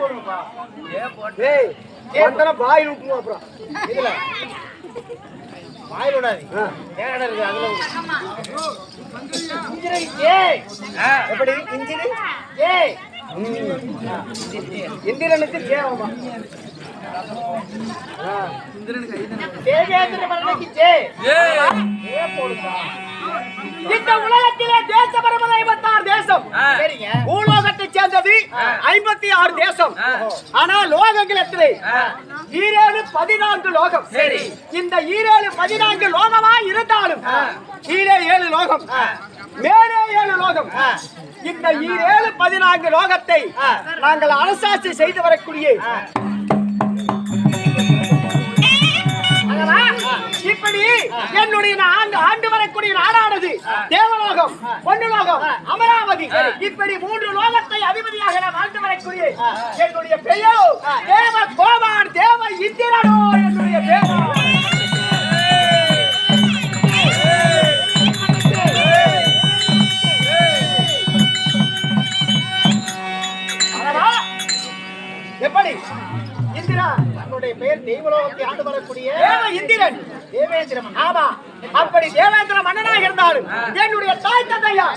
போடுங்கப்பா. ஏய் வந்தனா வாயில் ஊத்துங்க அப்புறம். இதுல வாயில் விடாதீ. ஏங்கடா இருக்கு அதுல. இன்ஜினி ஏய். எப்படி இன்ஜினி? ஏய். இந்திரனுக்கு ஜெயமா. இந்திரனுக்கு தேவேந்திர மன்னனுக்கு ஜெய். ஏய் போடுடா. இந்த உலகத்திலே தேச பரம்பரை 56 தேசம். சரிங்க. பூலோகத்தை சேர்ந்தது 56 தேசம். ஆனா லோகங்கள் எத்தனை? 14 லோகம். சரி. இந்த 14 லோகமா இருந்தாலும் கீழே 7 லோகம், மேலே 7 லோகம். இந்த 14 லோகத்தை நாங்கள் அரசாட்சி செய்து வரக்கூடிய இப்படி என்னுடைய ஆண்டு வரக்கூடிய நாடானது தேவலோகம், பொன்னுலோகம், அமராவதி, இப்படி 3 லோகத்தை அதிபதியாக நாம் ஆண்டு வரக்கூடிய என்னுடைய பெயர் தேவ கோமான் தேவ இந்திரனோ. என்னுடைய பெயர் எப்படி இந்திரா? என்னுடைய பெயர் தெய்வலோகத்தை ஆண்டு வரக்கூடிய தேவ இந்திரன், தேவேந்திர மன்னன். ஆமா, அப்படி தேவேந்திர மன்னனாக இருந்தாலும் என்னுடைய தாய் தந்தையா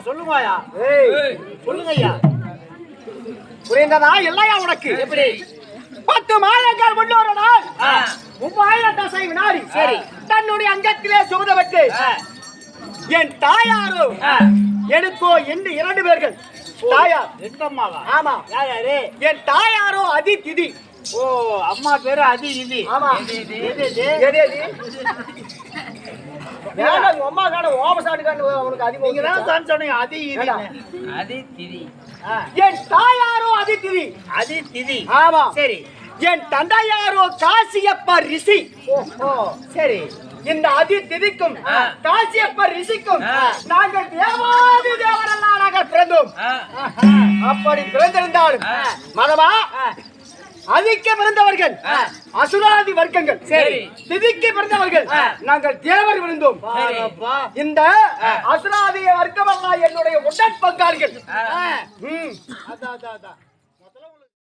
சொல்லுவாயா? சொல்லுங்க ஐயா. புரிந்ததா இல்லையா உனக்கு? எப்படி 10 மாதங்கள் முன்னொரு நாள் 3000 தசை வினாடி சரி தன்னுடைய அங்கத்திலே சுமதப்பட்டு என் தாயாரோ எனக்கோ என்று 2 பேர்கள் தாயார். எங்கம்மாவா? ஆமா. யாரு? என் தாயாரோ அதி திதி. ஓ, அம்மா பேரு அதி திதி. ஆமா. அம்மா காண ஓமசாடு உனக்கு அதிகம் சொன்னீங்க. அதி திதி. என் தாயாரோ அதி திதி. அதி திதி. ஆமா. சரி. என் தந்தையாரோ காசியப்ப ரிஷி. ஓஹோ சரி. இந்த அதி திதிக்கும் காசியப்ப ரிஷிக்கும் நாங்கள் தேவாதி தேவரெல்லாம் நாங்கள் பிறந்தோம். அப்படி பிறந்திருந்தாலும் மதமா அதிக்க பிறந்தவர்கள் அசுராதி வர்க்கங்கள். சரி. திதிக்கு பிறந்தவர்கள் நாங்கள் தேவர் விழுந்தோம். இந்த அசுராதி வர்க்கம் எல்லாம் என்னுடைய உடன் பங்காளிகள்.